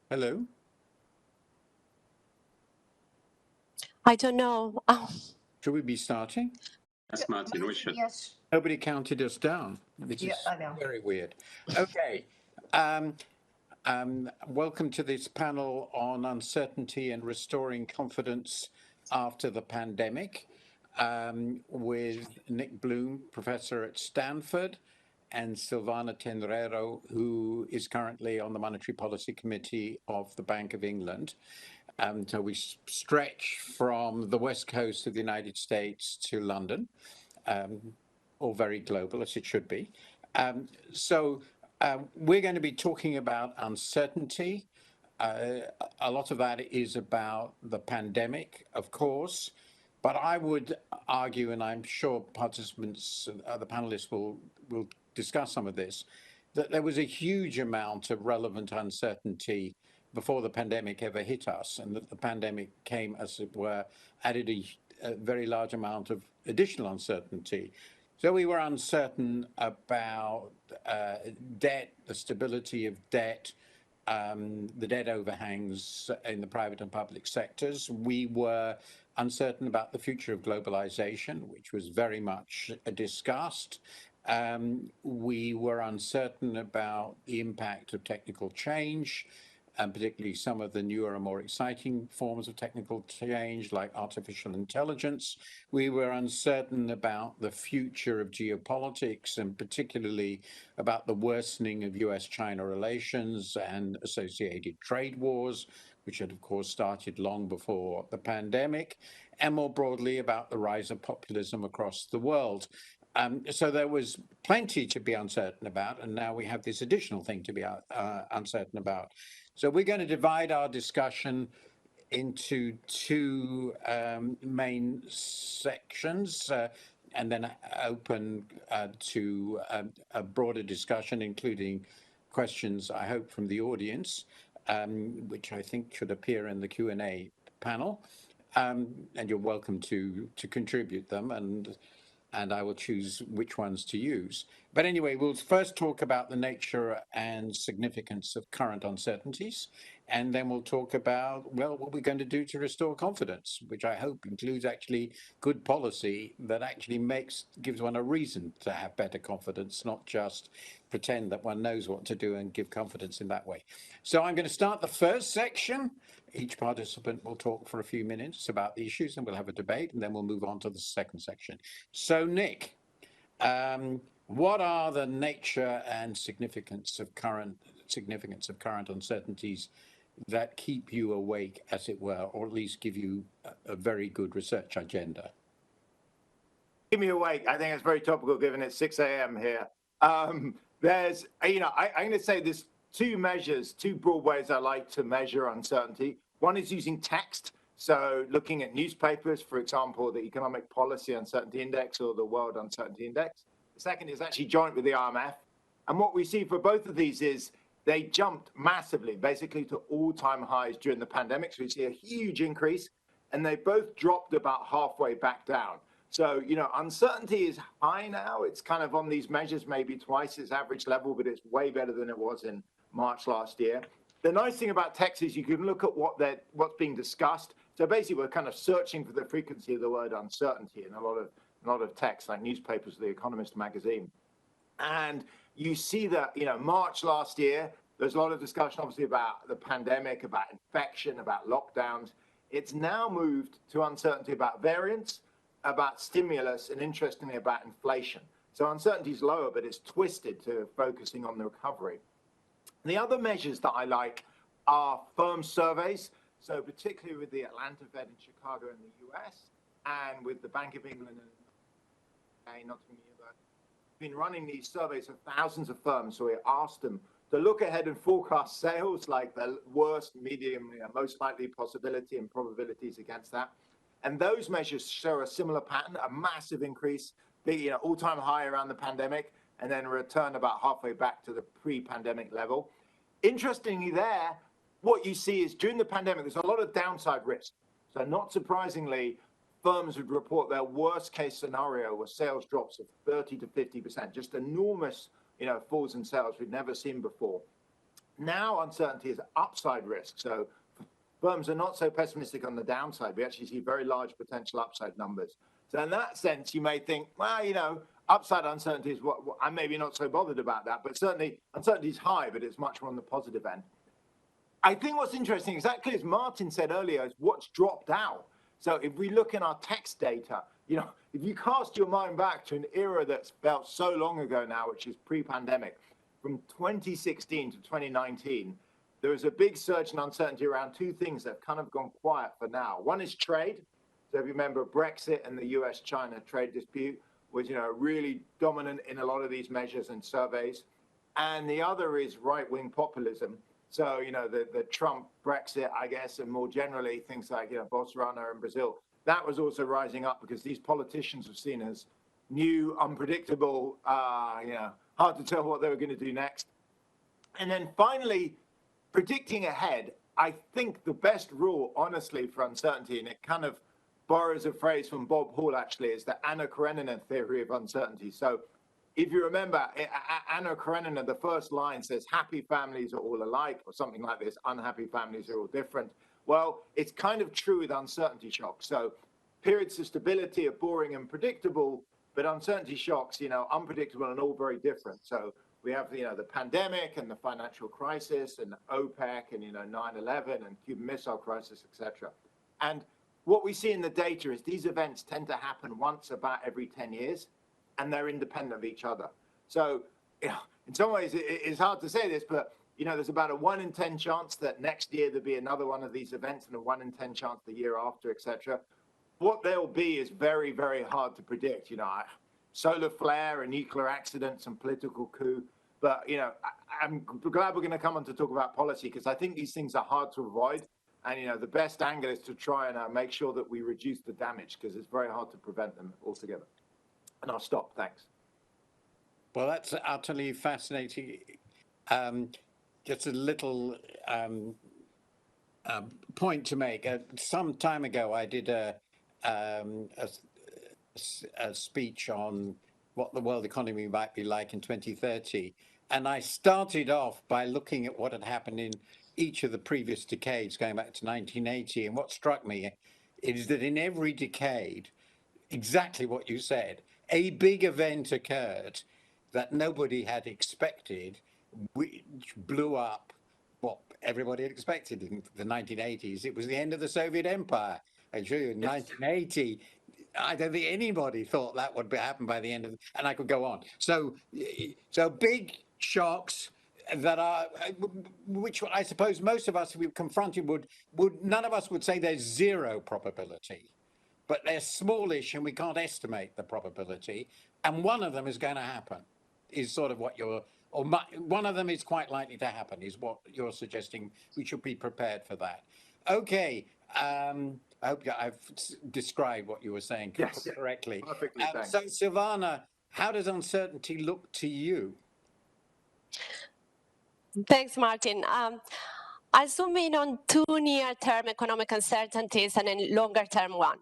Hello? I don't know. Should we be starting? Yes, Martin, we should. Yes. Nobody counted us down. This Yeah, is I know. very weird. Okay. Welcome to this panel on uncertainty and restoring confidence after the pandemic with Nick Bloom, professor at Stanford, and Silvana Tenrero, who is currently on the Monetary Policy Committee of the Bank of England. So we stretch from the west coast of the United States to London, all very global, as it should be. We're going to be talking about uncertainty. A lot of that is about the pandemic, of course, but I would argue, and I'm sure participants, the panelists will discuss some of this, that there was a huge amount of relevant uncertainty before the pandemic ever hit us, and that the pandemic came, as it were, added a very large amount of additional uncertainty. So we were uncertain about debt, the stability of debt, the debt overhangs in the private and public sectors. We were uncertain about the future of globalization, which was very much discussed. We were uncertain about the impact of technical change, and particularly some of the newer and more exciting forms of technical change like artificial intelligence. We were uncertain about the future of geopolitics, and particularly about the worsening of US-China relations and associated trade wars, which had of course started long before the pandemic, and more broadly about the rise of populism across the world. So there was plenty to be uncertain about, and now we have this additional thing to be uncertain about. So we're going to divide our discussion into two main sections and then open to a broader discussion, including questions, I hope, from the audience, which I think should appear in the Q&A panel. And you're welcome to contribute them, and I will choose which ones to use. But anyway, we'll first talk about the nature and significance of current uncertainties, and then we'll talk about, well, what we're going to do to restore confidence, which I hope includes actually good policy that actually gives one a reason to have better confidence, not just pretend that one knows what to do and give confidence in that way. So I'm going to start the first section. Each participant will talk for a few minutes about the issues, and we'll have a debate, and then we'll move on to the second section. So Nick, what are the nature and significance of current uncertainties that keep you awake, as it were, or at least give you a very good research agenda? Keep me awake. I think it's very topical given it's 6 a.m. here. I'm going to say there's two broad ways I like to measure uncertainty. One is using text. So looking at newspapers, for example, the Economic Policy Uncertainty Index or the World Uncertainty Index. The second is actually joint with the IMF. And what we see for both of these is they jumped massively, basically to all-time highs during the pandemic. So we see a huge increase, and they both dropped about halfway back down. So, uncertainty is high now. It's kind of on these measures, maybe twice its average level, but it's way better than it was in March last year. The nice thing about text is you can look at what's being discussed. So basically, we're kind of searching for the frequency of the word uncertainty in a lot of text, like newspapers, The Economist magazine. And you see that, March last year, there's a lot of discussion, obviously, about the pandemic, about infection, about lockdowns. It's now moved to uncertainty about variants, about stimulus, and interestingly, about inflation. So uncertainty is lower, but it's twisted to focusing on the recovery. The other measures that I like are firm surveys. So particularly with the Atlanta Fed in Chicago in the US, and with the Bank of England and Nottingham University, been running these surveys of thousands of firms. So we asked them to look ahead and forecast sales, like the worst, medium, most likely possibility and probabilities against that. And those measures show a similar pattern, a massive increase, big, all-time high around the pandemic, and then a return about halfway back to the pre-pandemic level. Interestingly there, what you see is during the pandemic, there's a lot of downside risk. So not surprisingly, firms would report their worst case scenario was sales drops of 30 to 50%, just enormous, falls in sales we'd never seen before. Now uncertainty is upside risk. So firms are not so pessimistic on the downside. We actually see very large potential upside numbers. So in that sense, you may think, well, you know, upside uncertainty is what I'm maybe not so bothered about that, but certainly uncertainty is high, but it's much more on the positive end. I think what's interesting, exactly as Martin said earlier, is what's dropped out. So if we look in our text data, you know, if you cast your mind back to an era that's felt so long ago now, which is pre-pandemic, from 2016 to 2019, there was a big surge in uncertainty around two things that have kind of gone quiet for now. One is trade. So if you remember, Brexit and the US-China trade dispute was, you know, really dominant in a lot of these measures and surveys. And the other is right-wing populism. So, you know, the Trump Brexit, I guess, and more generally, things like, you know, Bolsonaro in Brazil, that was also rising up because these politicians were seen as new, unpredictable, you know, hard to tell what they were going to do next. And then finally, predicting ahead, I think the best rule, honestly, for uncertainty, and it kind of borrows a phrase from Bob Hall, actually, is the Anna Karenina theory of uncertainty. So if you remember, Anna Karenina, the first line says, happy families are all alike, or something like this, unhappy families are all different. Well, it's kind of true with uncertainty shocks. So periods of stability are boring and predictable, but uncertainty shocks, you know, unpredictable and all very different. So we have, you know, the pandemic and the financial crisis and OPEC and, you know, 9/11 and Cuban Missile Crisis, etc. And what we see in the data is these events tend to happen once about every 10 years, and they're independent of each other. So, you know, in some ways, it's hard to say this, but, you know, there's about a 1 in 10 chance that next year there'll be another one of these events and a 1 in 10 chance the year after, etc. What they'll be is very, very hard to predict. You know, solar flare and nuclear accidents and political coup. But, you know, I'm glad we're going to come on to talk about policy, because I think these things are hard to avoid. And, you know, the best angle is to try and make sure that we reduce the damage, because it's very hard to prevent them altogether. And I'll stop. Thanks. Well, that's utterly fascinating. Just a little point to make. Some time ago, I did a speech on what the world economy might be like in 2030. And I started off by looking at what had happened in each of the previous decades, going back to 1980. And what struck me is that in every decade, exactly what you said, a big event occurred that nobody had expected, which blew up what everybody had expected in the 1980s. It was the end of the Soviet Empire. I assure you, in 1980, I don't think anybody thought that would happen by the end of, and I could go on. So big shocks that are, which I suppose most of us, if we were confronted, would none of us would say there's zero probability, but they're smallish and we can't estimate the probability. And one of them is going to happen, is sort of what you're, one of them is quite likely to happen, is what you're suggesting. We should be prepared for that. Okay. I hope I've described what you were saying correctly. Perfectly, so, Silvana, how does uncertainty look to you? Thanks, Martin. I'll zoom in on two near-term economic uncertainties and a longer-term one.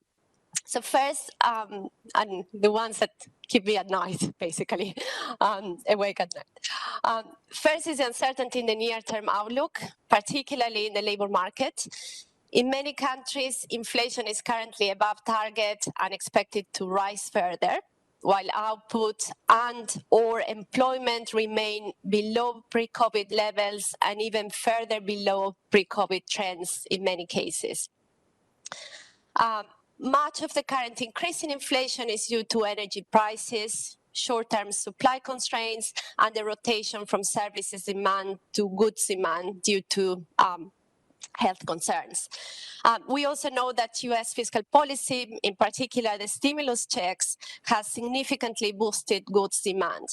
So first, and the ones that keep me at night, basically, awake at night. First is the uncertainty in the near-term outlook, particularly in the labor market. In many countries, inflation is currently above target and expected to rise further, while output and/or employment remain below pre-COVID levels and even further below pre-COVID trends in many cases. Much of the current increase in inflation is due to energy prices, short-term supply constraints, and the rotation from services demand to goods demand due to health concerns. We also know that US fiscal policy, in particular the stimulus checks, has significantly boosted goods demand.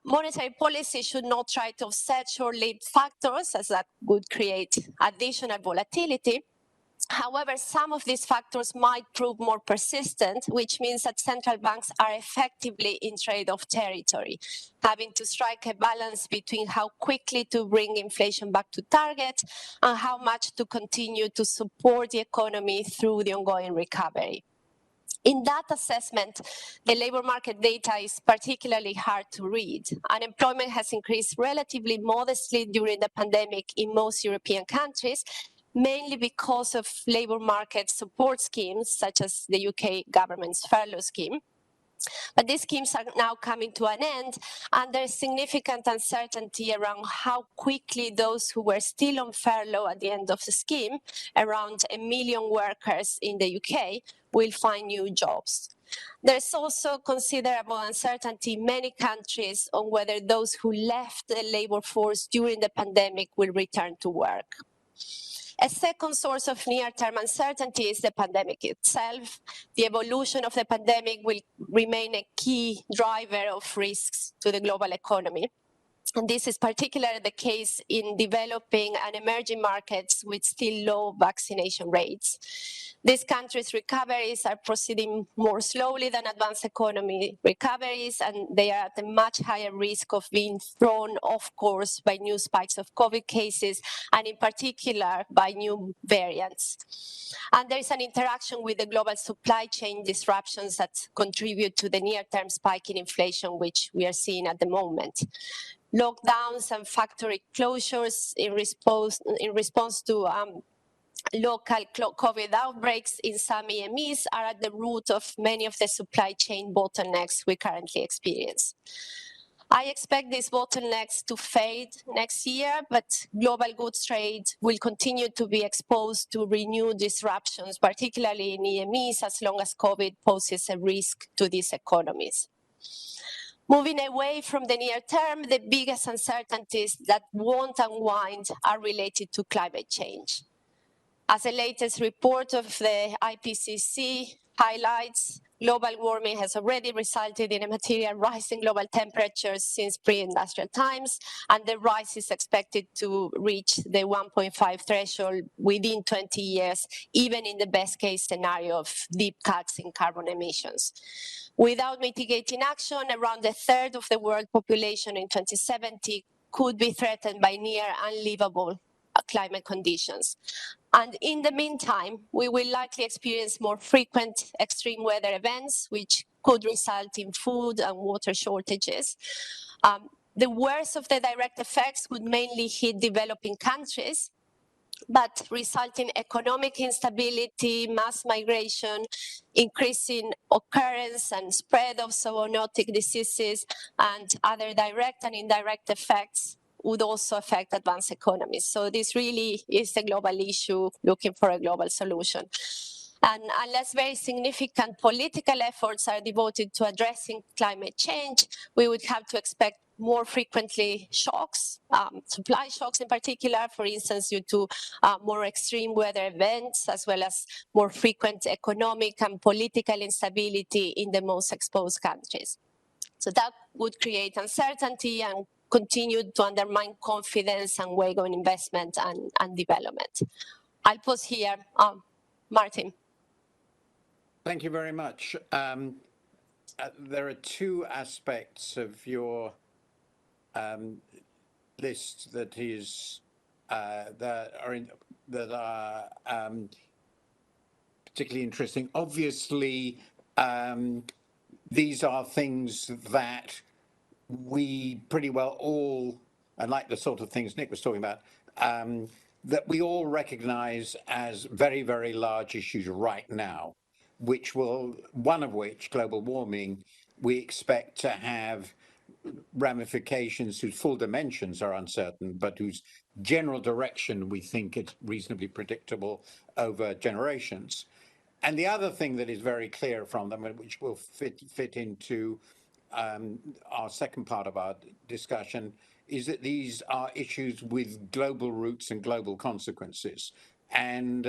Monetary policy should not try to offset short-lived factors, as that would create additional volatility. However, some of these factors might prove more persistent, which means that central banks are effectively in trade-off territory, having to strike a balance between how quickly to bring inflation back to target and how much to continue to support the economy through the ongoing recovery. In that assessment, the labor market data is particularly hard to read. Unemployment has increased relatively modestly during the pandemic in most European countries, mainly because of labor market support schemes, such as the UK government's furlough scheme. But these schemes are now coming to an end, and there's significant uncertainty around how quickly those who were still on furlough at the end of the scheme, around 1 million workers in the UK, will find new jobs. There's also considerable uncertainty in many countries on whether those who left the labor force during the pandemic will return to work. A second source of near-term uncertainty is the pandemic itself. The evolution of the pandemic will remain a key driver of risks to the global economy. And this is particularly the case in developing and emerging markets with still low vaccination rates. These countries' recoveries are proceeding more slowly than advanced economy recoveries, and they are at a much higher risk of being thrown off course by new spikes of COVID cases, and in particular by new variants. And there is an interaction with the global supply chain disruptions that contribute to the near-term spike in inflation, which we are seeing at the moment. Lockdowns and factory closures in response to local COVID outbreaks in some EMEs are at the root of many of the supply chain bottlenecks we currently experience. I expect these bottlenecks to fade next year, but global goods trade will continue to be exposed to renewed disruptions, particularly in EMEs, as long as COVID poses a risk to these economies. Moving away from the near term, the biggest uncertainties that won't unwind are related to climate change. As the latest report of the IPCC highlights, global warming has already resulted in a material rise in global temperatures since pre-industrial times, and the rise is expected to reach the 1.5 threshold within 20 years, even in the best case scenario of deep cuts in carbon emissions. Without mitigating action, around a third of the world population in 2070 could be threatened by near unlivable climate conditions. And in the meantime, we will likely experience more frequent extreme weather events, which could result in food and water shortages. The worst of the direct effects would mainly hit developing countries, but resulting economic instability, mass migration, increasing occurrence and spread of zoonotic diseases, and other direct and indirect effects would also affect advanced economies. So this really is a global issue looking for a global solution. And unless very significant political efforts are devoted to addressing climate change, we would have to expect more frequently shocks, supply shocks in particular, for instance, due to more extreme weather events, as well as more frequent economic and political instability in the most exposed countries. So that would create uncertainty and continue to undermine confidence and weigh on investment and development. I'll pause here. Martin. Thank you very much. There are two aspects of your list that is that are particularly interesting. Obviously, these are things that we pretty well all, and like the sort of things Nick was talking about, that we all recognize as very, very large issues right now, which will, one of which, global warming, we expect to have ramifications whose full dimensions are uncertain, but whose general direction we think is reasonably predictable over generations. And the other thing that is very clear from them, which will fit into our second part of our discussion, is that these are issues with global roots and global consequences. And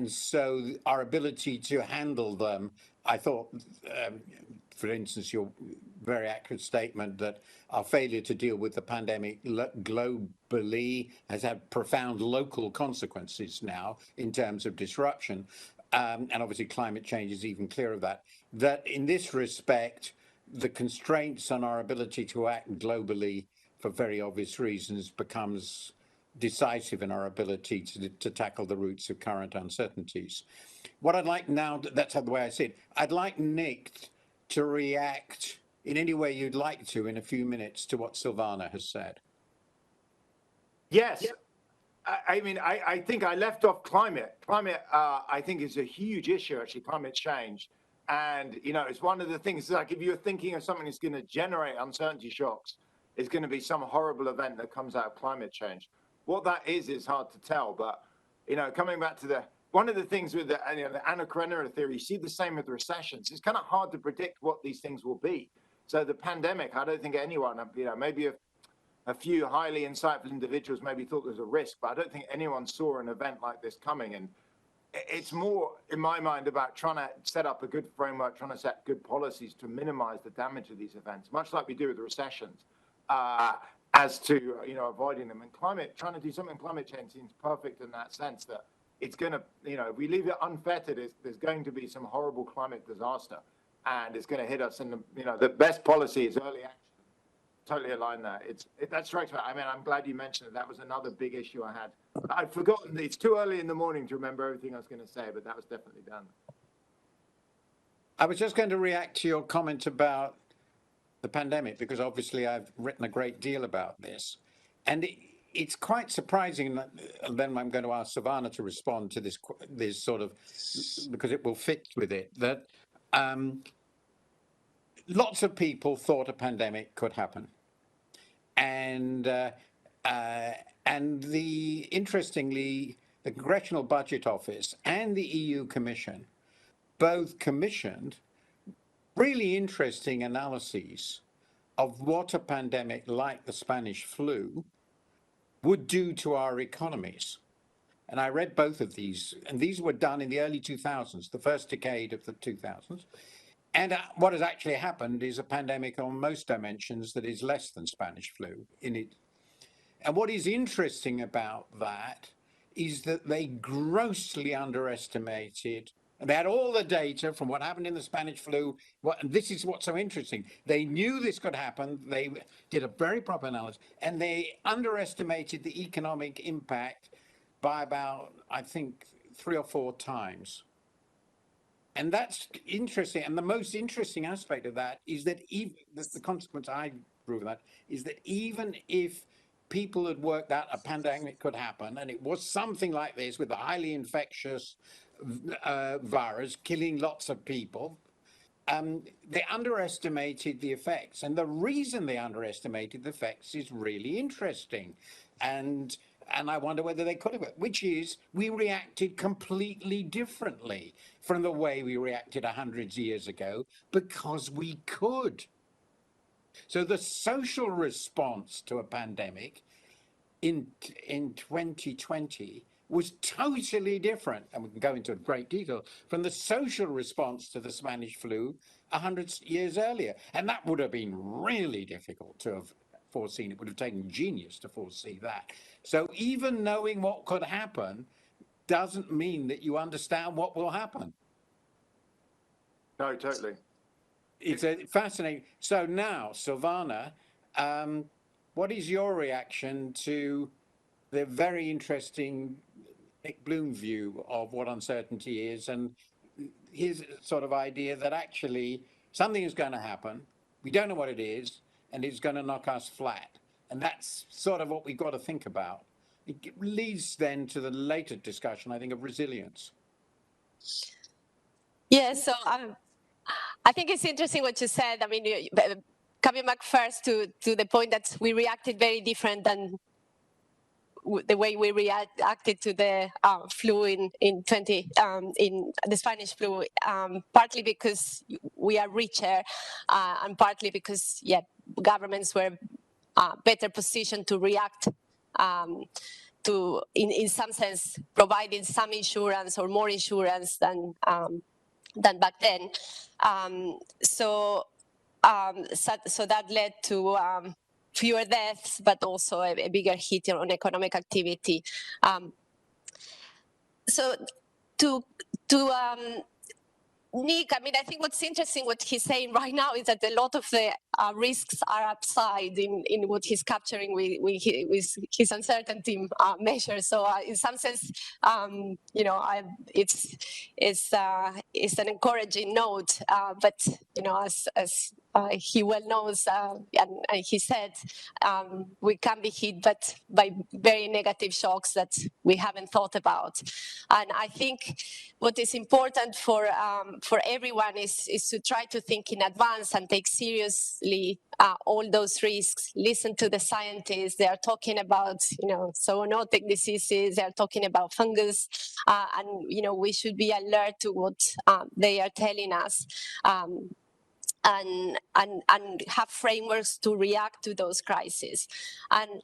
so our ability to handle them, I thought, for instance, your very accurate statement that our failure to deal with the pandemic globally has had profound local consequences now in terms of disruption. And obviously climate change is even clearer of that. That in this respect, the constraints on our ability to act globally for very obvious reasons becomes decisive in our ability to tackle the roots of current uncertainties. What I'd like now, that's the way I see it, I'd like Nick to react in any way you'd like to in a few minutes to what Silvana has said. Yes. I mean, I think I left off climate. Climate, I think, is a huge issue, actually, climate change. And, you know, it's one of the things, like, if you're thinking of something that's going to generate uncertainty shocks, it's going to be some horrible event that comes out of climate change. What that is hard to tell. But, you know, coming back to one of the things with the Anna Karenina theory, you see the same with recessions. It's kind of hard to predict what these things will be. So the pandemic, I don't think anyone, you know, maybe a few highly insightful individuals maybe thought there was a risk, but I don't think anyone saw an event like this coming. And it's more, in my mind, about trying to set up a good framework, trying to set good policies to minimize the damage of these events, much like we do with the recessions, as to, you know, avoiding them. And trying to do something in climate change seems perfect in that sense that it's going to, you know, if we leave it unfettered, there's going to be some horrible climate disaster, and it's going to hit us. And, you know, the best policy is early action. Totally align that. That strikes me. I mean, I'm glad you mentioned it. That was another big issue I had. I'd forgotten. It's too early in the morning to remember everything I was going to say, but that was definitely done. I was just going to react to your comment about the pandemic, because obviously I've written a great deal about this. And it's quite surprising that, and then I'm going to ask Silvana to respond to this sort of, because it will fit with it, that lots of people thought a pandemic could happen. And interestingly, the Congressional Budget Office and the EU Commission both commissioned really interesting analyses of what a pandemic like the Spanish flu would do to our economies. And I read both of these, and these were done in the early 2000s, the first decade of the 2000s. And what has actually happened is a pandemic on most dimensions that is less than Spanish flu in it. And what is interesting about that is that they grossly underestimated, and they had all the data from what happened in the Spanish flu. And this is what's so interesting. They knew this could happen. They did a very proper analysis, and they underestimated the economic impact by about, I think, 3 or 4 times. And that's interesting. And the most interesting aspect of that is that even the consequence I drew of that is that even if people had worked out a pandemic could happen, and it was something like this with a highly infectious virus killing lots of people, they underestimated the effects. And the reason they underestimated the effects is really interesting. And I wonder whether they could have, which is we reacted completely differently from the way we reacted 100 years ago because we could. So the social response to a pandemic in 2020 was totally different, and we can go into great detail, from the social response to the Spanish flu 100 years earlier. And that would have been really difficult to have foreseen. It would have taken genius to foresee that. So even knowing what could happen doesn't mean that you understand what will happen. No, totally. It's a fascinating. So now, Silvana, what is your reaction to the very interesting Nick Bloom view of what uncertainty is, and his sort of idea that actually something is going to happen, we don't know what it is, and it's going to knock us flat. And that's sort of what we've got to think about. It leads then to the later discussion, I think, of resilience. Yeah, so I think it's interesting what you said. I mean, coming back first to the point that we reacted very different than the way we reacted to the flu in the Spanish flu, partly because we are richer, and partly because governments were better positioned to react to, in some sense, providing some insurance or more insurance than back then. So that led to fewer deaths, but also a bigger hit on economic activity. So to Nick, I mean, I think what's interesting, what he's saying right now is that a lot of the risks are upside in what he's capturing with his uncertainty measures. So in some sense, you know, it's an encouraging note. But you know, as he well knows, and he said, we can be hit but by very negative shocks that we haven't thought about. And I think what is important for everyone is to try to think in advance and take seriously all those risks. Listen to the scientists; they are talking about, you know, zoonotic diseases. They are talking about fungus, and you know, we should be alert to what they are telling us. And have frameworks to react to those crises. And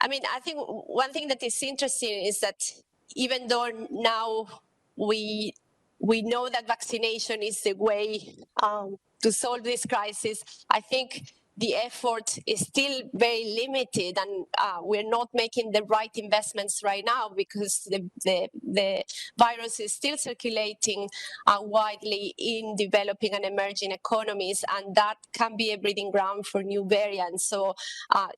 I mean, I think one thing that is interesting is that even though now we know that vaccination is the way to solve this crisis, I think the effort is still very limited, and we're not making the right investments right now because the virus is still circulating widely in developing and emerging economies, and that can be a breeding ground for new variants. So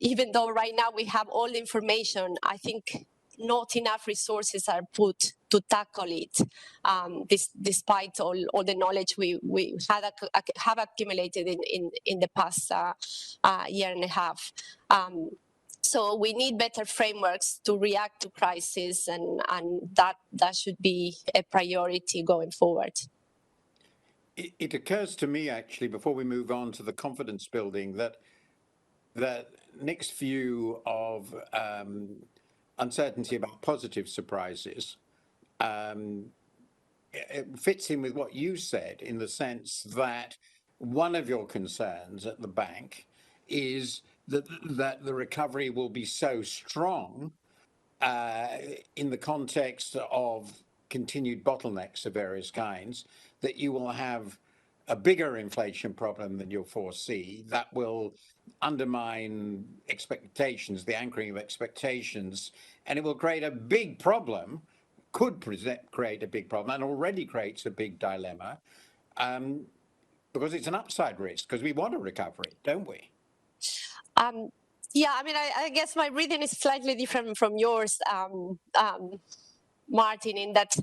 even though right now we have all the information, I think not enough resources are put to tackle it, despite all the knowledge we have accumulated in the past year and a half. So we need better frameworks to react to crises, and that should be a priority going forward. It occurs to me, actually, before we move on to the confidence building, that Nick's view of uncertainty about positive surprises it fits in with what you said, in the sense that one of your concerns at the bank is that the recovery will be so strong in the context of continued bottlenecks of various kinds that you will have a bigger inflation problem than you'll foresee that will undermine expectations, the anchoring of expectations, and it will create a big problem, create a big problem, and already creates a big dilemma, because it's an upside risk, because we want a recovery, don't we? Yeah, I mean, I guess my reading is slightly different from yours, Martin, in that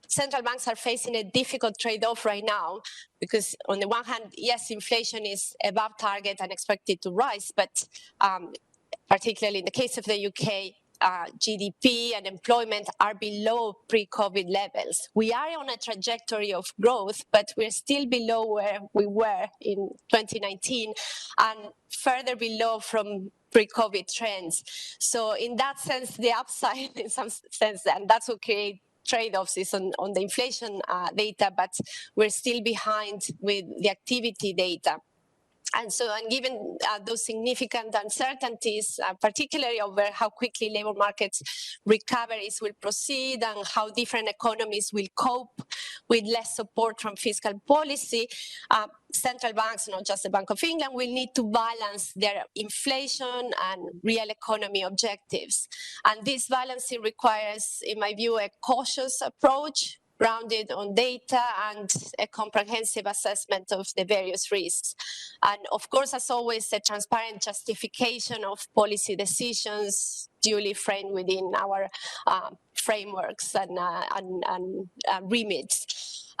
central banks are facing a difficult trade-off right now, because on the one hand, yes, inflation is above target and expected to rise, but particularly in the case of the UK, GDP and employment are below pre-COVID levels. We are on a trajectory of growth, but we're still below where we were in 2019 and further below from pre-COVID trends. So in that sense, the upside in some sense, and that's what creates trade-offs is on the inflation data, but we're still behind with the activity data. And so, and given those significant uncertainties, particularly over how quickly labor markets recoveries will proceed and how different economies will cope with less support from fiscal policy, central banks, not just the Bank of England, will need to balance their inflation and real economy objectives. And this balancing requires, in my view, a cautious approach grounded on data and a comprehensive assessment of the various risks. And of course, as always, a transparent justification of policy decisions duly framed within our frameworks and remits.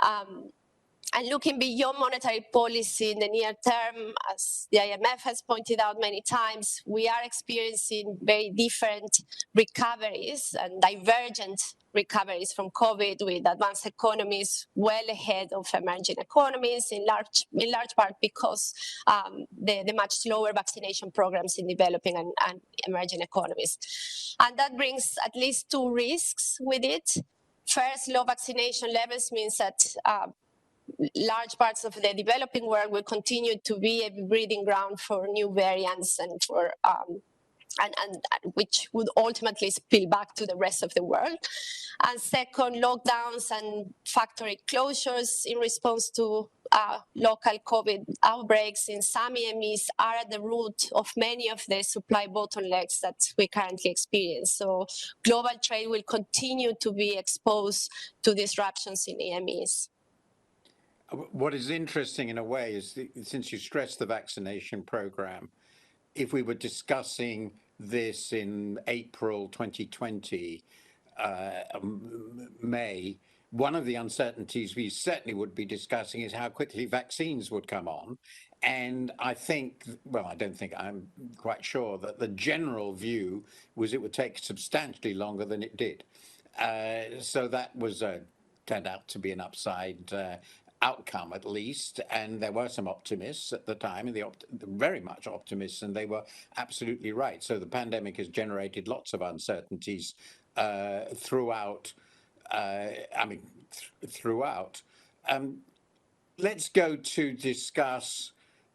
And looking beyond monetary policy in the near term, as the IMF has pointed out many times, we are experiencing very different recoveries and divergent recoveries from COVID, with advanced economies well ahead of emerging economies, in large part because the much slower vaccination programs in developing and emerging economies. And that brings at least two risks with it. First, low vaccination levels means that large parts of the developing world will continue to be a breeding ground for new variants and for and which would ultimately spill back to the rest of the world. And second, lockdowns and factory closures in response to local COVID outbreaks in some EMEs are at the root of many of the supply bottlenecks that we currently experience. So global trade will continue to be exposed to disruptions in EMEs. What is interesting in a way is since you stressed the vaccination program, if we were discussing this in April 2020, May, one of the uncertainties we certainly would be discussing is how quickly vaccines would come on. And I think, well, I don't think, I'm quite sure that the general view was it would take substantially longer than it did. So that was turned out to be an upside outcome at least, and there were some optimists at the time, and very much optimists, and they were absolutely right. So the pandemic has generated lots of uncertainties throughout. Throughout. Let's go to discuss,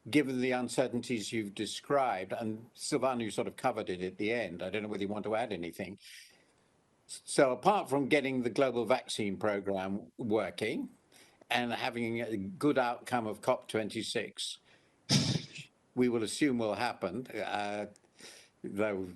given the uncertainties you've described, and Silvana, you sort of covered it at the end. I don't know whether you want to add anything. So apart from getting the global vaccine program working and having a good outcome of COP26, we will assume will happen, though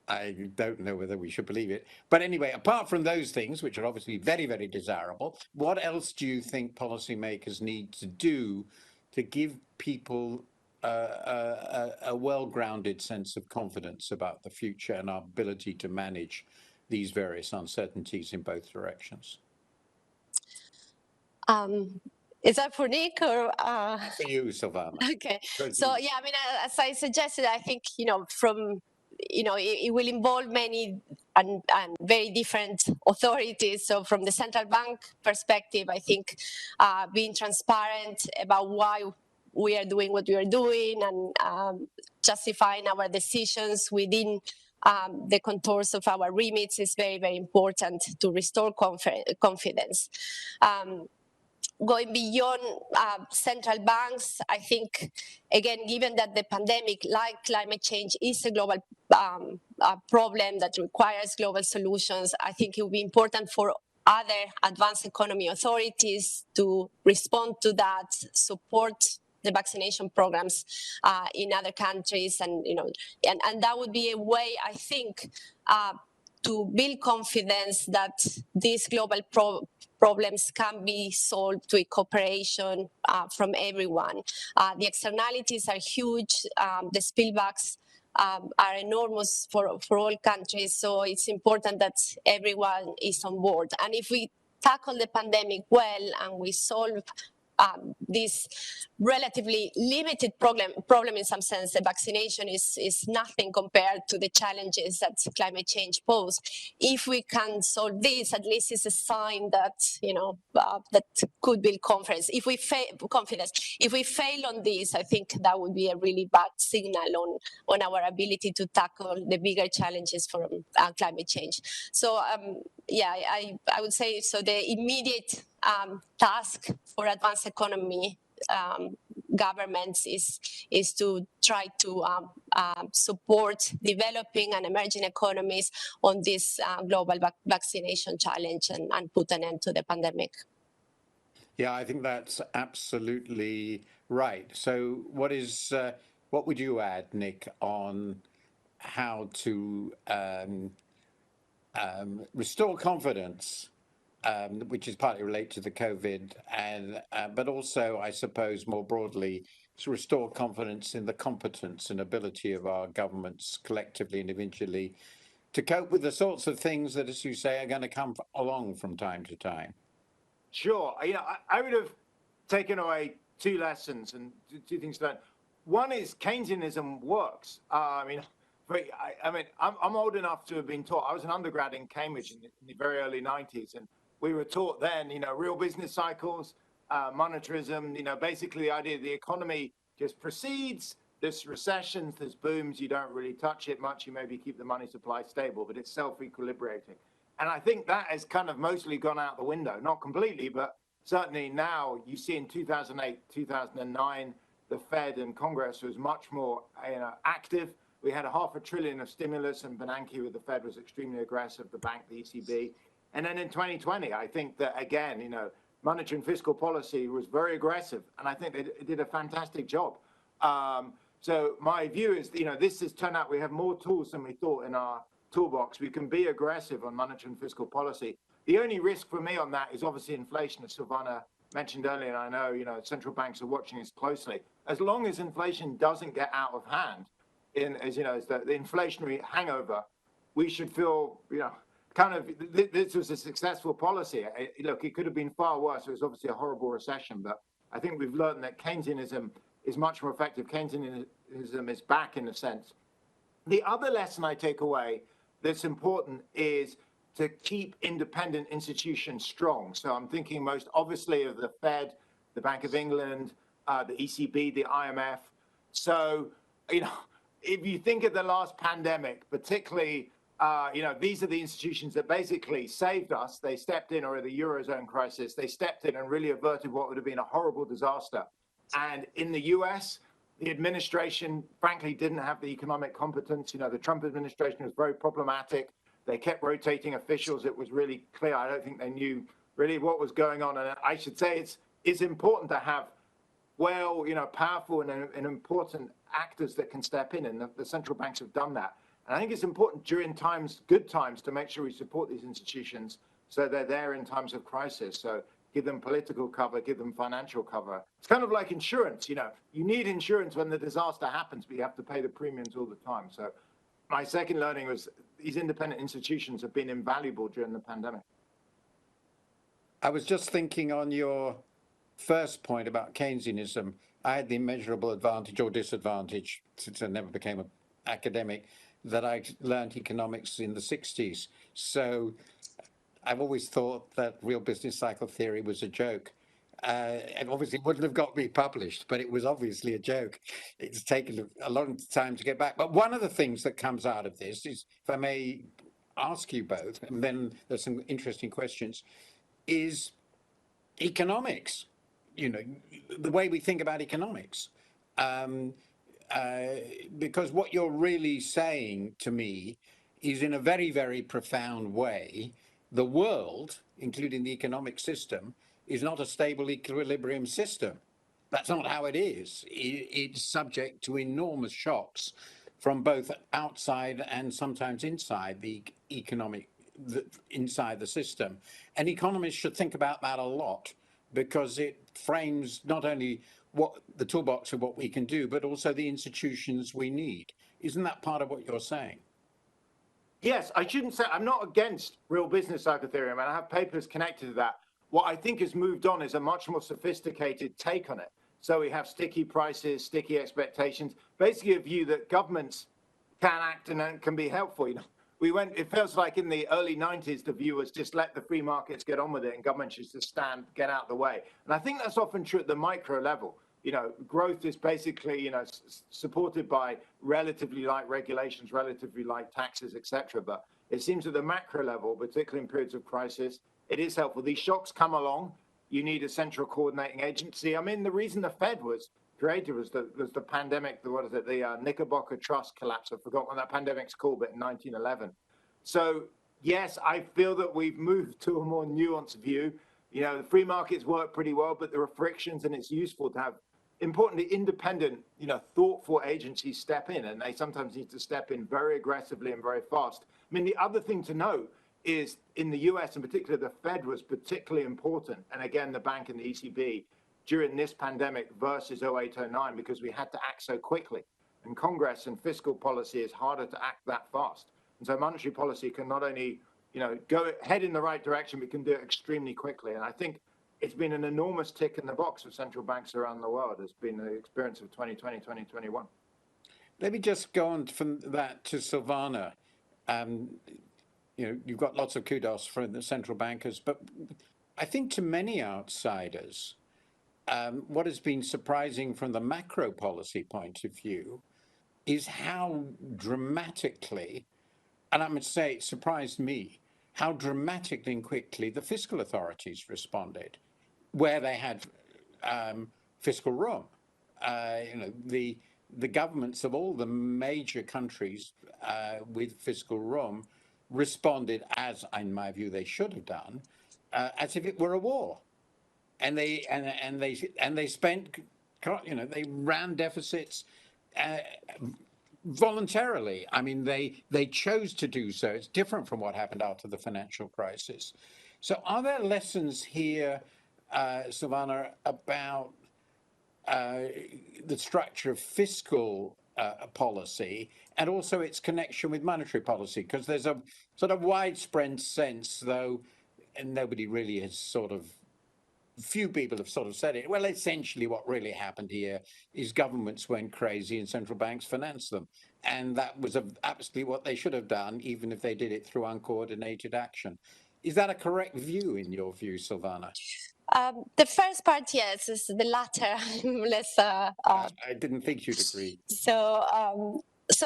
I don't know whether we should believe it. But anyway, apart from those things, which are obviously very, very desirable, what else do you think policymakers need to do to give people a well-grounded sense of confidence about the future and our ability to manage these various uncertainties in both directions? Is that for Nick or? For you, Silvana. Okay. So yeah, I mean, as I suggested, I think it will involve many and very different authorities. So from the central bank perspective, I think being transparent about why we are doing what we are doing and justifying our decisions within the contours of our remits is very, very important to restore confidence. Going beyond central banks, I think, again, given that the pandemic, like climate change, is a global problem that requires global solutions, I think it will be important for other advanced economy authorities to respond to that, support the vaccination programs in other countries, and that would be a way, I think, to build confidence that these global problems can be solved with cooperation from everyone. The externalities are huge. The spillbacks are enormous for all countries. So it's important that everyone is on board. And if we tackle the pandemic well and we solve this relatively limited problem in some sense, the vaccination is nothing compared to the challenges that climate change pose. If we can solve this, at least it's a sign that that could build confidence. If we fail on this, I think that would be a really bad signal on our ability to tackle the bigger challenges from climate change. So yeah, I would say so. The immediate task for advanced economy governments is to try to support developing and emerging economies on this global vaccination challenge and put an end to the pandemic. Yeah, I think that's absolutely right. So what would you add, Nick, on how to restore confidence, which is partly related to the COVID, but also, I suppose, more broadly, to restore confidence in the competence and ability of our governments collectively and individually to cope with the sorts of things that, as you say, are going to come along from time to time? Sure. I would have taken away two lessons and two things to learn. One is Keynesianism works. I'm old enough to have been taught. I was an undergrad in Cambridge in the very early 90s, and we were taught then, real business cycles, monetarism, basically the idea the economy just proceeds. There's recessions, there's booms, you don't really touch it much. You maybe keep the money supply stable, but it's self-equilibrating. And I think that has kind of mostly gone out the window, not completely, but certainly now you see in 2008, 2009, the Fed and Congress was much more active. We had $500 billion of stimulus, and Bernanke with the Fed was extremely aggressive, the bank, the ECB. And then in 2020, I think that, again, monetary and fiscal policy was very aggressive, and I think they did a fantastic job. So my view is, this has turned out we have more tools than we thought in our toolbox. We can be aggressive on monetary and fiscal policy. The only risk for me on that is obviously inflation, as Silvana mentioned earlier, and I know, central banks are watching this closely, as long as inflation doesn't get out of hand, as the inflationary hangover, we should feel, this was a successful policy. Look, it could have been far worse. It was obviously a horrible recession, but I think we've learned that Keynesianism is much more effective. Keynesianism is back in a sense. The other lesson I take away that's important is to keep independent institutions strong. So I'm thinking most obviously of the Fed, the Bank of England, the ECB, the IMF. So, if you think of the last pandemic, particularly, these are the institutions that basically saved us. They stepped in, or the Eurozone crisis, they stepped in and really averted what would have been a horrible disaster. And in the US, the administration, frankly, didn't have the economic competence. The Trump administration was very problematic. They kept rotating officials. It was really clear. I don't think they knew really what was going on. And I should say it's important to have powerful and important actors that can step in. And the central banks have done that. And I think it's important during good times, to make sure we support these institutions so they're there in times of crisis. So give them political cover, give them financial cover. It's kind of like insurance. You need insurance when the disaster happens, but you have to pay the premiums all the time. So my second learning was these independent institutions have been invaluable during the pandemic. I was just thinking on your first point about Keynesianism. I had the immeasurable advantage or disadvantage, since I never became an academic, that I learned economics in the 60s. So I've always thought that real business cycle theory was a joke. And obviously wouldn't have got me published, but it was obviously a joke. It's taken a long time to get back. But one of the things that comes out of this is, if I may ask you both, and then there's some interesting questions, is economics, the way we think about economics. Because what you're really saying to me is, in a very, very profound way, the world, including the economic system, is not a stable equilibrium system. That's not how it is. It's subject to enormous shocks from both outside and sometimes inside inside the system. And economists should think about that a lot, because it frames not only what the toolbox of what we can do, but also the institutions we need. Isn't that part of what you're saying? Yes, I shouldn't say I'm not against real business cycle theory. I mean, I have papers connected to that. What I think has moved on is a much more sophisticated take on it. So we have sticky prices, sticky expectations, basically a view that governments can act and can be helpful. It feels like in the early 90s, the view was just let the free markets get on with it and government should just get out of the way. And I think that's often true at the micro level. Growth is basically, supported by relatively light regulations, relatively light taxes, etc. But it seems at the macro level, particularly in periods of crisis, it is helpful. These shocks come along. You need a central coordinating agency. I mean, the reason the Fed was created was the pandemic, the Knickerbocker Trust collapse. I forgot what that pandemic's called, but in 1911. So yes, I feel that we've moved to a more nuanced view. The free markets work pretty well, but there are frictions, and it's useful to have, importantly, independent, thoughtful agencies step in, and they sometimes need to step in very aggressively and very fast. I mean, the other thing to note is in the US in particular, the Fed was particularly important, and again, the bank and the ECB during this pandemic versus 08, 09, because we had to act so quickly. And Congress and fiscal policy is harder to act that fast. And so monetary policy can not only, head in the right direction, but can do it extremely quickly. And I think it's been an enormous tick in the box for central banks around the world. It's been the experience of 2020, 2021. Let me just go on from that to Silvana. You've got lots of kudos from the central bankers, but I think to many outsiders, what has been surprising from the macro policy point of view is how dramatically, and I must say it surprised me, how dramatically and quickly the fiscal authorities responded, where they had fiscal room. The governments of all the major countries with fiscal room responded, as in my view they should have done, as if it were a war. And they spent, they ran deficits voluntarily. I mean, they chose to do so. It's different from what happened after the financial crisis. So are there lessons here Silvana, about the structure of fiscal policy and also its connection with monetary policy, because there's a sort of widespread sense, though, and nobody really has sort of, few people have sort of said it. Well, essentially what really happened here is governments went crazy and central banks financed them. And that was absolutely what they should have done, even if they did it through uncoordinated action. Is that a correct view in your view, Silvana? The first part, yes, is the latter. Less. I didn't think you'd agree. So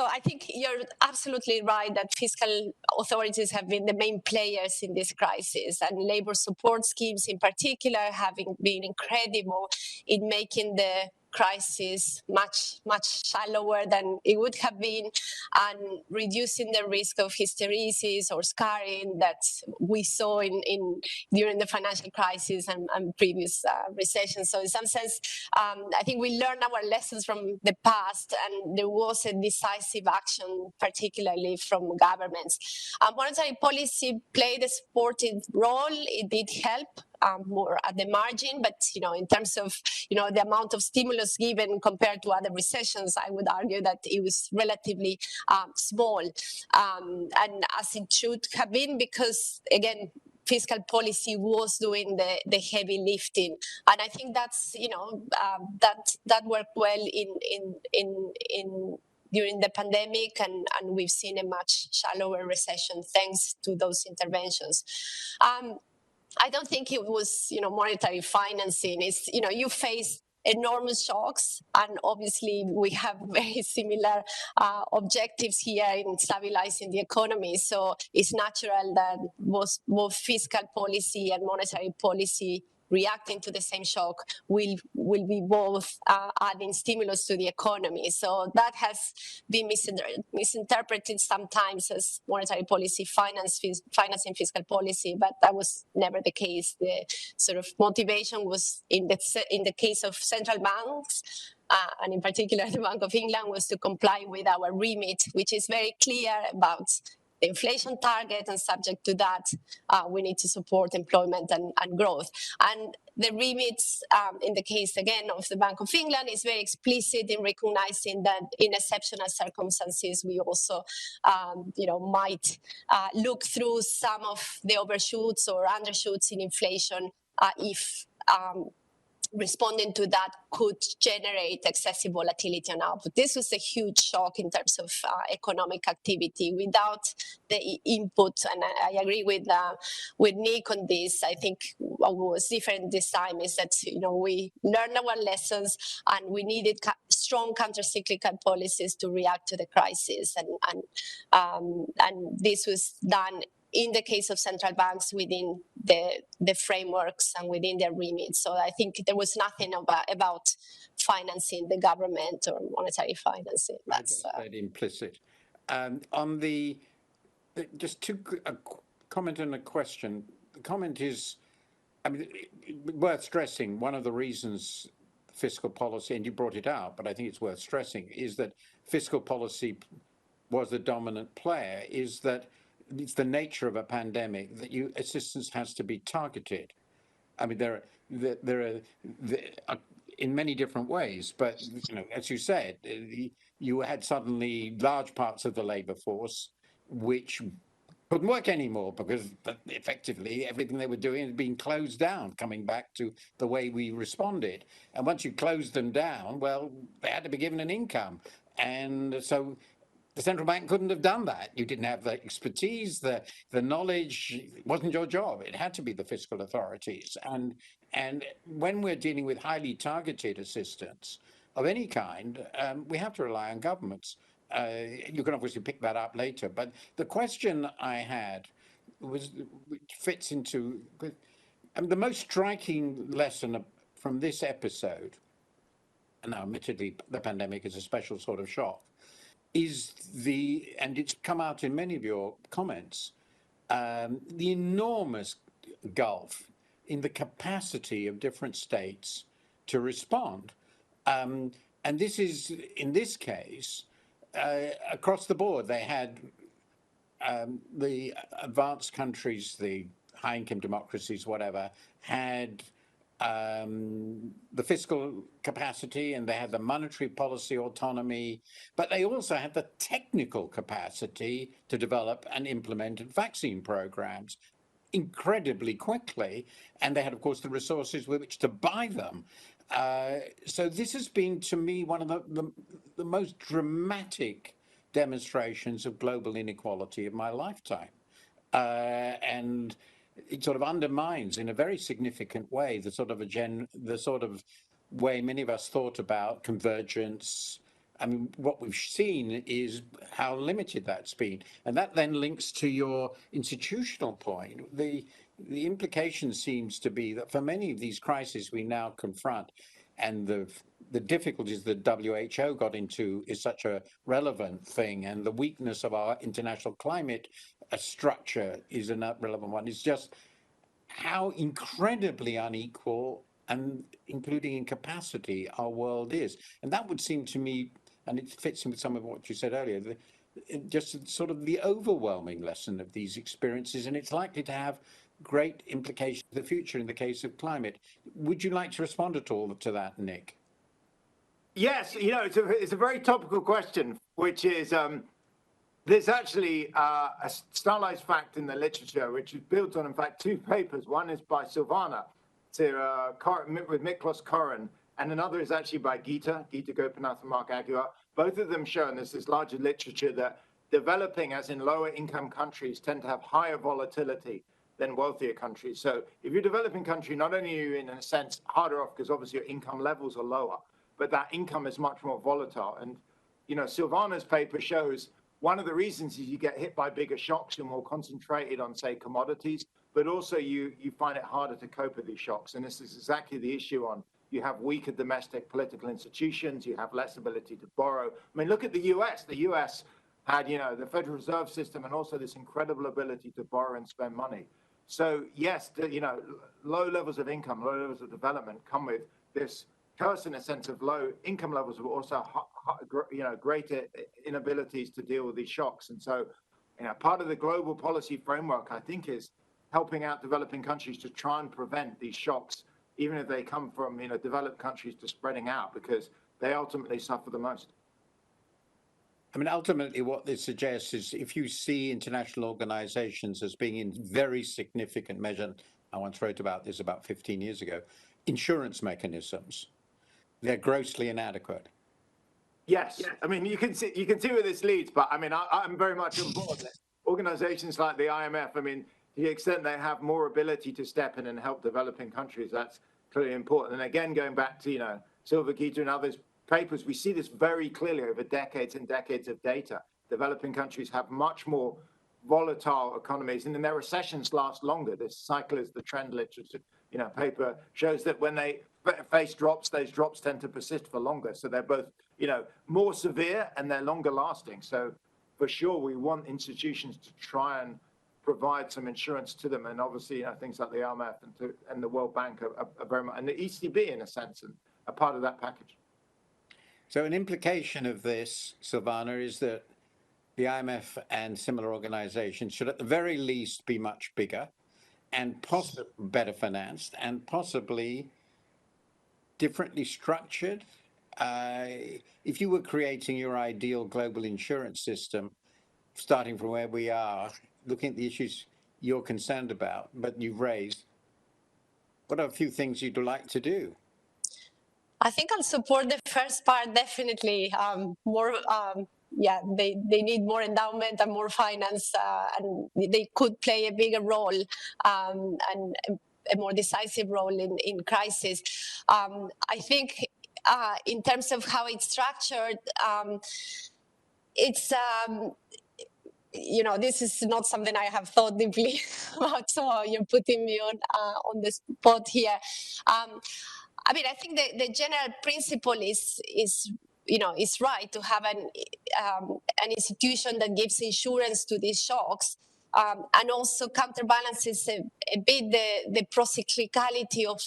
I think you're absolutely right that fiscal authorities have been the main players in this crisis, and labor support schemes in particular having been incredible in making the crisis much shallower than it would have been, and reducing the risk of hysteresis or scarring that we saw in during the financial crisis and previous recessions. So in some sense, I think we learned our lessons from the past, and there was a decisive action, particularly from governments. Monetary policy played a supportive role. It did help more at the margin, but in terms of the amount of stimulus given compared to other recessions, I would argue that it was relatively small, and as it should have been, because again, fiscal policy was doing the heavy lifting, and I think that's that worked well in during the pandemic, and we've seen a much shallower recession thanks to those interventions. I don't think it was, monetary financing. It's, you face enormous shocks, and obviously we have very similar objectives here in stabilizing the economy. So it's natural that both fiscal policy and monetary policy reacting to the same shock will be both adding stimulus to the economy. So that has been misinterpreted sometimes as monetary policy financing fiscal policy, but that was never the case. The sort of motivation was in the case of central banks, and in particular the Bank of England, was to comply with our remit, which is very clear about the inflation target, and subject to that, we need to support employment and growth. And the remits, in the case again of the Bank of England, is very explicit in recognizing that in exceptional circumstances we also, might look through some of the overshoots or undershoots in inflation if responding to that could generate excessive volatility on output. This was a huge shock in terms of economic activity without the input, and I agree with Nick on this. I think what was different this time is that we learned our lessons, and we needed strong counter-cyclical policies to react to the crisis, and this was done in the case of central banks within the frameworks and within their remit. So I think there was nothing about financing the government or monetary financing. That's very implicit. On the, just to comment on a question. The comment is, worth stressing, one of the reasons fiscal policy, and you brought it out, but I think it's worth stressing, is that fiscal policy was the dominant player, is that it's the nature of a pandemic that assistance has to be targeted. There are in many different ways, but as you said, you had suddenly large parts of the labor force which couldn't work anymore because effectively everything they were doing had been closed down, coming back to the way we responded. And once you closed them down, well, they had to be given an income, and so the central bank couldn't have done that. You didn't have the expertise, the knowledge. It wasn't your job. It had to be the fiscal authorities. And when we're dealing with highly targeted assistance of any kind, we have to rely on governments. You can obviously pick that up later. But the question I had was, which fits into, the most striking lesson from this episode, and now admittedly the pandemic is a special sort of shock, is and it's come out in many of your comments, the enormous gulf in the capacity of different states to respond. And this is, in this case, across the board. They had the advanced countries, the high-income democracies, whatever, had the fiscal capacity, and they had the monetary policy autonomy, but they also had the technical capacity to develop and implement vaccine programs incredibly quickly. And they had, of course, the resources with which to buy them. So this has been, to me, one of the most dramatic demonstrations of global inequality of my lifetime. And it sort of undermines in a very significant way the sort of way many of us thought about convergence. I mean, what we've seen is how limited that's been. And that then links to your institutional point. The implication seems to be that for many of these crises we now confront, and the difficulties that WHO got into is such a relevant thing, and the weakness of our international climate structure is a relevant one. It's just how incredibly unequal, and including in capacity, our world is. And that would seem to me, and it fits in with some of what you said earlier, just sort of the overwhelming lesson of these experiences, and it's likely to have great implications for the future in the case of climate. Would you like to respond at all to that, Nick? Yes, it's a very topical question, which is there's actually a stylized fact in the literature, which is built on, in fact, two papers. One is by Silvana with Miklos Koren, and another is actually by Gita Gopinath and Mark Aguiar. Both of them show, and there's this larger literature, that developing, as in lower income countries, tend to have higher volatility than wealthier countries. So if you're a developing country, not only are you, in a sense, harder off because obviously your income levels are lower, but that income is much more volatile. And, Silvana's paper shows one of the reasons is you get hit by bigger shocks. You're more concentrated on, say, commodities, but also you find it harder to cope with these shocks. And this is exactly the issue on. You have weaker domestic political institutions. You have less ability to borrow. I mean, look at the US. The US had, the Federal Reserve System and also this incredible ability to borrow and spend money. So yes, low levels of income, low levels of development come with this curse, in a sense, of low income levels, but also greater inabilities to deal with these shocks. And so, part of the global policy framework, I think, is helping out developing countries to try and prevent these shocks, even if they come from developed countries, to spreading out, because they ultimately suffer the most. I mean, ultimately, what this suggests is if you see international organizations as being in very significant measure, I once wrote about this about 15 years ago, insurance mechanisms, they're grossly inadequate. Yes. I mean, you can see where this leads, but I mean, I'm very much on board. Organizations like the IMF, I mean, to the extent they have more ability to step in and help developing countries, that's clearly important. And again, going back to, Silva, Gita, and others' papers, we see this very clearly over decades and decades of data. Developing countries have much more volatile economies, and then their recessions last longer. This cycle is the trend literature, paper shows that when they face drops, those drops tend to persist for longer. So they're both, more severe and they're longer lasting. So for sure, we want institutions to try and provide some insurance to them. And obviously, things like the IMF and the World Bank are very much, and the ECB, in a sense, and a part of that package. So an implication of this, Silvana, is that the IMF and similar organizations should at the very least be much bigger and possibly better financed and possibly differently structured. If you were creating your ideal global insurance system, starting from where we are, looking at the issues you're concerned about, but you've raised, what are a few things you'd like to do? I think I'll support the first part, definitely. They need more endowment and more finance, and they could play a bigger role and a more decisive role in crisis. I think in terms of how it's structured, it's this is not something I have thought deeply about, so you're putting me on the spot here. I mean, I think the general principle is right to have an institution that gives insurance to these shocks, and also counterbalances a bit the procyclicality of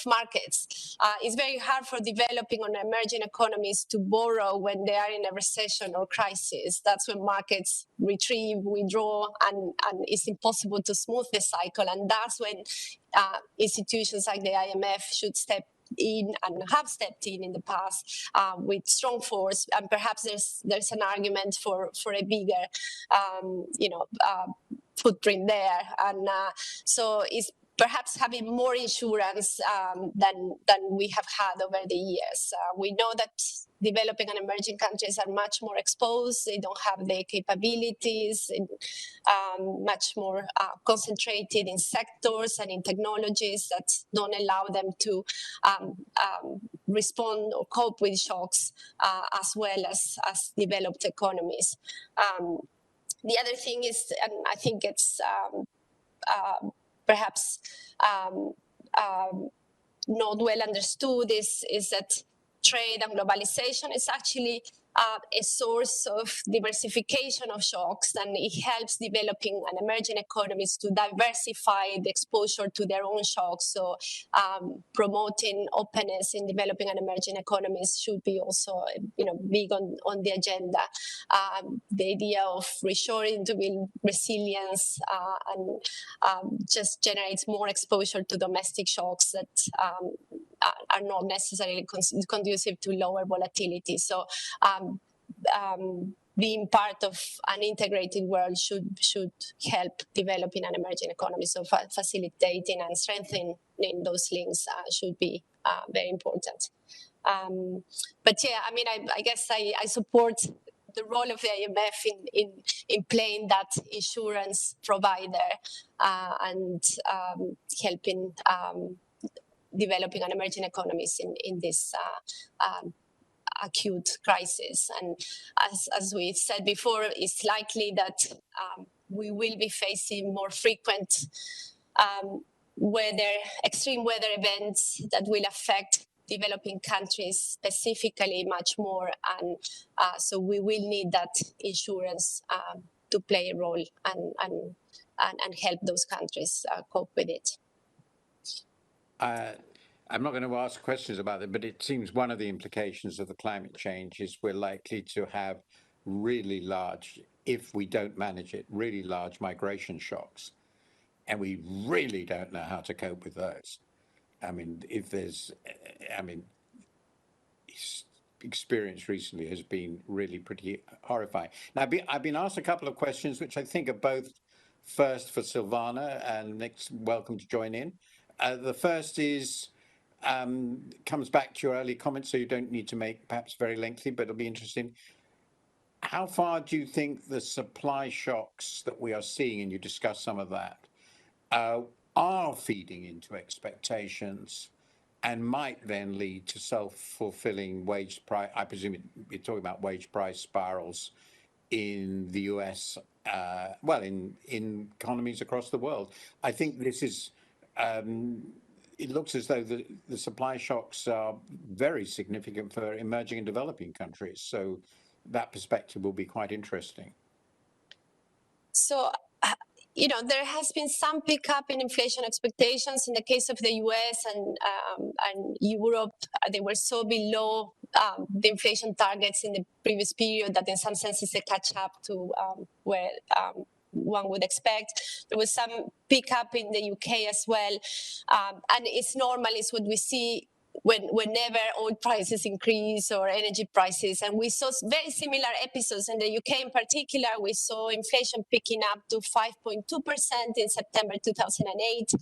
markets. It's very hard for developing or emerging economies to borrow when they are in a recession or crisis. That's when markets retrieve, withdraw, and it's impossible to smooth the cycle. And that's when institutions like the IMF should step in and have stepped in the past with strong force, and perhaps there's an argument for a bigger footprint there, and so it's perhaps having more insurance than we have had over the years. We know that developing and emerging countries are much more exposed. They don't have the capabilities, much more concentrated in sectors and in technologies that don't allow them to respond or cope with shocks as well as developed economies. The other thing is, and I think it's perhaps not well understood, is that trade and globalization is actually a source of diversification of shocks, and it helps developing and emerging economies to diversify the exposure to their own shocks. So promoting openness in developing and emerging economies should be also big on the agenda. The idea of reshoring to build resilience and just generates more exposure to domestic shocks that are not necessarily conducive to lower volatility. So being part of an integrated world should help developing and emerging economies. So facilitating and strengthening those links should be very important. But yeah, I mean, I guess I support the role of the IMF in playing that insurance provider and helping developing and emerging economies in this acute crisis. And as we said before, it's likely that we will be facing more frequent extreme weather events that will affect developing countries specifically much more, and so we will need that insurance to play a role and help those countries cope with it. I'm not going to ask questions about it, but it seems one of the implications of the climate change is we're likely to have really large, if we don't manage it, really large migration shocks. And we really don't know how to cope with those. I mean, experience recently has been really pretty horrifying. Now, I've been asked a couple of questions, which I think are both first for Silvana, and Nick's welcome to join in. The first is, comes back to your early comments, so you don't need to make perhaps very lengthy, but it'll be interesting. How far do you think the supply shocks that we are seeing, and you discussed some of that, are feeding into expectations and might then lead to self-fulfilling wage price? I presume you're talking about wage price spirals in the US, in economies across the world. I think this is, it looks as though the supply shocks are very significant for emerging and developing countries. So that perspective will be quite interesting. So, there has been some pickup in inflation expectations in the case of the US and Europe. They were so below the inflation targets in the previous period that in some senses they catch up to where one would expect. There was some pickup in the UK as well. And it's normal, it's what we see whenever oil prices increase or energy prices. And we saw very similar episodes in the UK in particular. We saw inflation picking up to 5.2% in September 2008,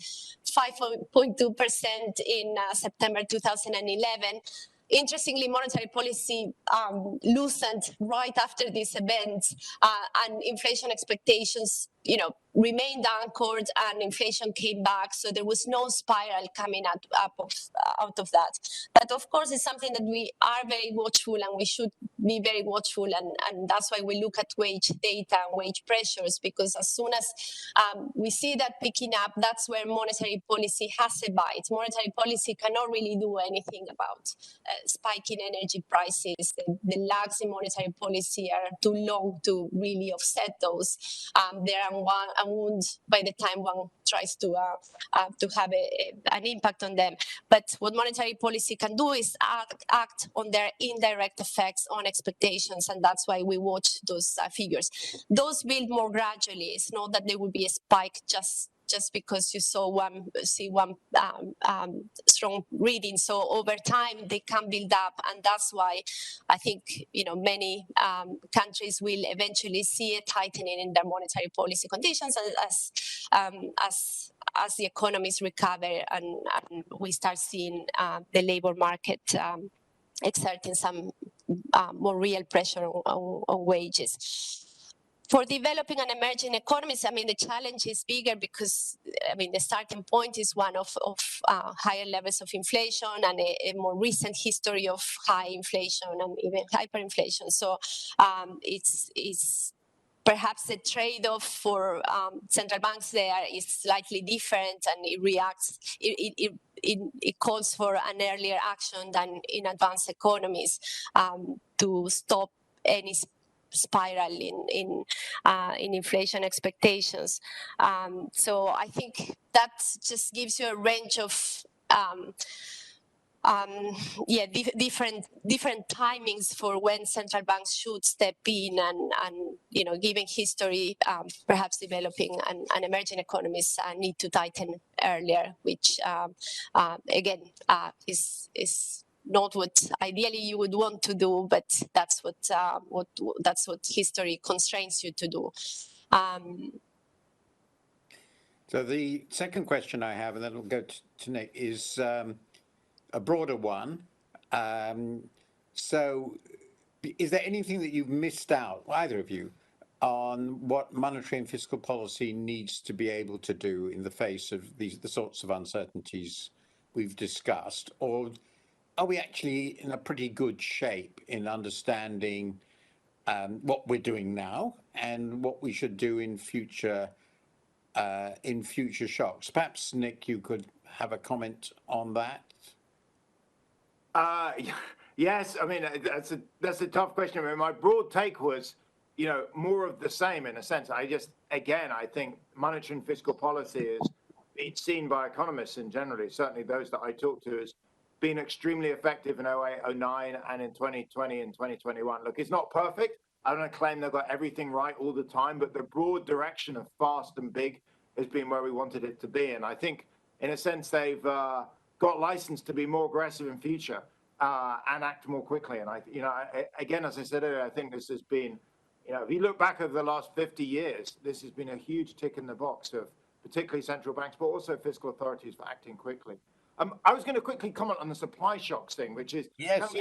5.2% in September 2011. Interestingly, monetary policy loosened right after these events, and inflation expectations, remained anchored and inflation came back. So there was no spiral coming out of that. But of course, it's something that we are very watchful, and we should be very watchful. And that's why we look at wage data and wage pressures, because as soon as we see that picking up, that's where monetary policy has a bite. Monetary policy cannot really do anything about spiking energy prices. The lags in monetary policy are too long to really offset those. They're unwound by the time one tries to have an impact on them. But what monetary policy can do is act on their indirect effects on expectations, and that's why we watch those figures. Those build more gradually. It's not that there will be a spike just because you saw one strong reading. So over time they can build up, and that's why I think many countries will eventually see a tightening in their monetary policy conditions as the economies recover and we start seeing the labor market exerting some more real pressure on wages. For developing and emerging economies, the challenge is bigger because, the starting point is one of higher levels of inflation and a more recent history of high inflation and even hyperinflation. So it's perhaps the trade-off for central banks there is slightly different, and it reacts. It calls for an earlier action than in advanced economies to stop any spiral in inflation expectations. So I think that just gives you a range of different timings for when central banks should step in, and given history, perhaps developing and emerging economies need to tighten earlier, which again is not what ideally you would want to do, but that's what history constrains you to do. So the second question I have, and then we'll go to Nick, is a broader one. So is there anything that you've missed out, either of you, on what monetary and fiscal policy needs to be able to do in the face of the sorts of uncertainties we've discussed? Or are we actually in a pretty good shape in understanding what we're doing now and what we should do in future shocks? Perhaps, Nick, you could have a comment on that. Yes, that's a tough question. My broad take was, more of the same in a sense. I think monetary and fiscal policy is, it's seen by economists and generally, certainly those that I talk to, as being extremely effective in 08, 09, and in 2020 and 2021. Look, it's not perfect. I don't claim they've got everything right all the time, but the broad direction of fast and big has been where we wanted it to be. And I think, in a sense, they've got license to be more aggressive in future and act more quickly. And again, as I said earlier, I think this has been, if you look back over the last 50 years, this has been a huge tick in the box of particularly central banks, but also fiscal authorities for acting quickly. I was going to quickly comment on the supply shocks thing, which is, yes,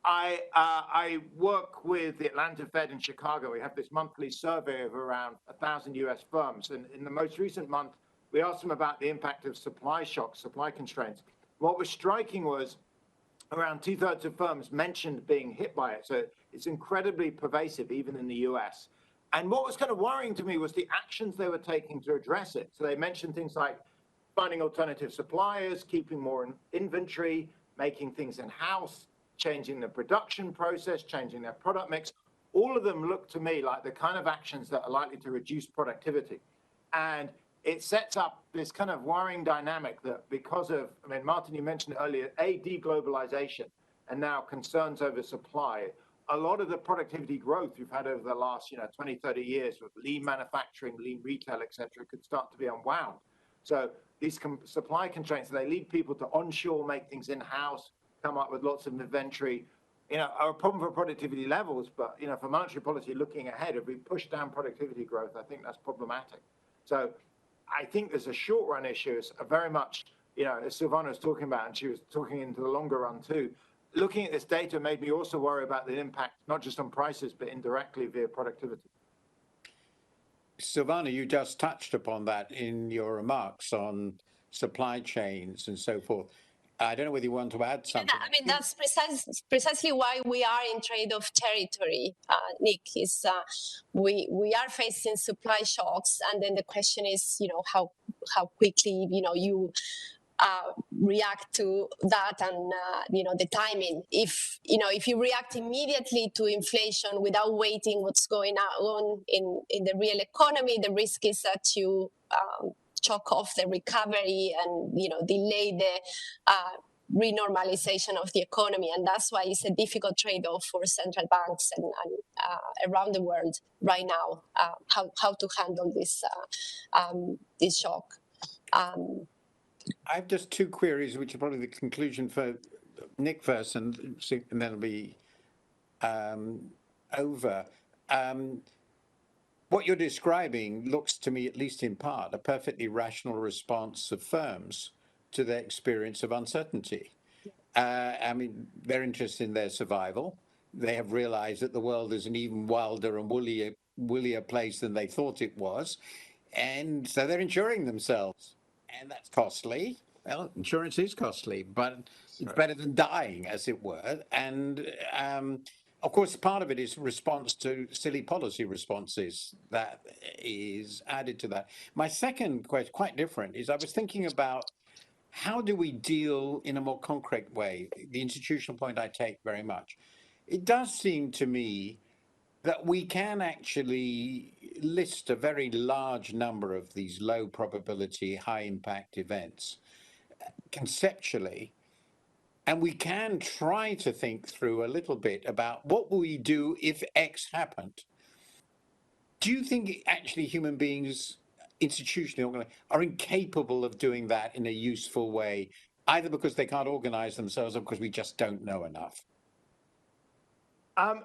I work with the Atlanta Fed in Chicago. We have this monthly survey of around 1,000 US firms. And in the most recent month, we asked them about the impact of supply shocks, supply constraints. What was striking was around 2/3 of firms mentioned being hit by it. So it's incredibly pervasive, even in the US. And what was kind of worrying to me was the actions they were taking to address it. So they mentioned things like finding alternative suppliers, keeping more inventory, making things in-house, changing the production process, changing their product mix. All of them look to me like the kind of actions that are likely to reduce productivity. And it sets up this kind of worrying dynamic that because of, Martin, you mentioned earlier, deglobalization and now concerns over supply, a lot of the productivity growth we've had over the last 20, 30 years with lean manufacturing, lean retail, et cetera, could start to be unwound. So these supply constraints, they lead people to onshore, make things in-house, come up with lots of inventory, are a problem for productivity levels. But, for monetary policy looking ahead, if we push down productivity growth, I think that's problematic. So I think there's a short run issue, very much, as Silvana was talking about, and she was talking into the longer run too. Looking at this data made me also worry about the impact, not just on prices, but indirectly via productivity. Silvana, you just touched upon that in your remarks on supply chains and so forth. I don't know whether you want to add something. I mean, that's precisely why we are in trade-off territory, Nick, is we are facing supply shocks. And then the question is, how quickly, you react to that and, the timing. If you react immediately to inflation without waiting what's going on in the real economy, the risk is that you choke off the recovery and, delay the renormalization of the economy. And that's why it's a difficult trade-off for central banks and around the world right now, how to handle this shock. I have just two queries, which are probably the conclusion for Nick first, and then it'll be over. What you're describing looks to me, at least in part, a perfectly rational response of firms to their experience of uncertainty. I mean, they're interested in their survival. They have realized that the world is an even wilder and woollier place than they thought it was. And so they're insuring themselves. And that's costly. Well, insurance is costly, but it's better than dying, as it were. And of course, part of it is response to silly policy responses that is added to that. My second question, quite different, is I was thinking about how do we deal in a more concrete way? The institutional point I take very much. It does seem to me that we can actually list a very large number of these low probability, high impact events conceptually, and we can try to think through a little bit about what will we do if X happened. Do you think actually human beings, institutionally, are incapable of doing that in a useful way, either because they can't organize themselves or because we just don't know enough? I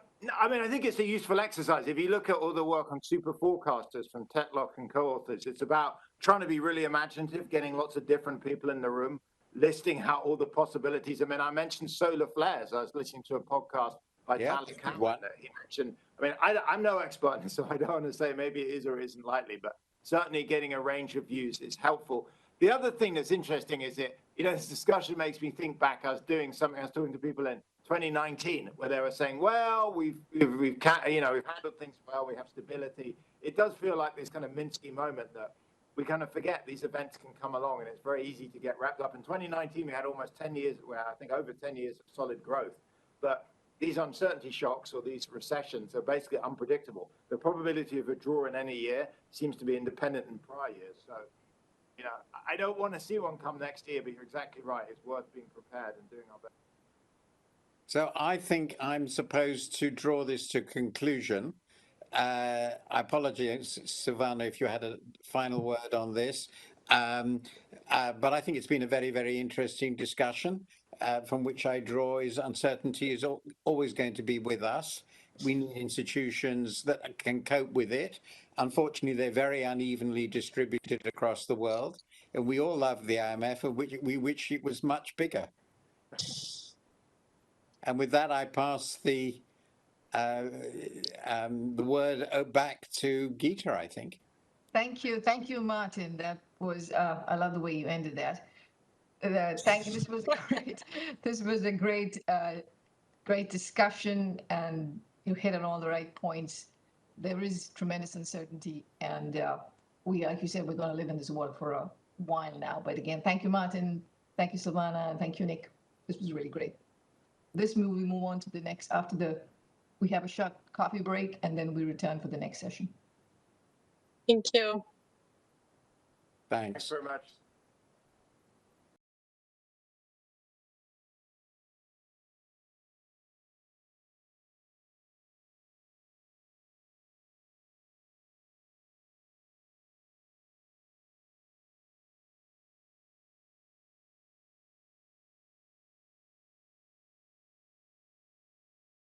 mean, I think it's a useful exercise. If you look at all the work on super forecasters from Tetlock and co-authors, it's about trying to be really imaginative, getting lots of different people in the room, listing out all the possibilities. I mean, I mentioned solar flares. I was listening to a podcast by Tyler Cameron that he mentioned. I mean, I'm no expert, so I don't want to say maybe it is or isn't likely, but certainly getting a range of views is helpful. The other thing that's interesting is this discussion makes me think back. I was talking to people in 2019 where they were saying, well, we've handled things well, we have stability. It does feel like this kind of Minsky moment that we kind of forget these events can come along, and it's very easy to get wrapped up. In 2019, we had almost 10 years, I think over 10 years of solid growth. But these uncertainty shocks or these recessions are basically unpredictable. The probability of a draw in any year seems to be independent in prior years. So, I don't want to see one come next year, but you're exactly right. It's worth being prepared and doing our best. So I think I'm supposed to draw this to conclusion. I apologize, Silvana, if you had a final word on this. But I think it's been a very, very interesting discussion from which I draw is uncertainty is always going to be with us. We need institutions that can cope with it. Unfortunately, they're very unevenly distributed across the world. And we all love the IMF, and we wish it was much bigger. And with that, I pass the word back to Geeta, I think. Thank you, Martin. That was I love the way you ended that. Thank you. This was great. This was a great discussion, and you hit on all the right points. There is tremendous uncertainty, and like you said, we're going to live in this world for a while now. But again, thank you, Martin. Thank you, Silvana, and thank you, Nick. This was really great. We move on to the next we have a short coffee break, and then we return for the next session. Thank you. Thanks Thanks very much.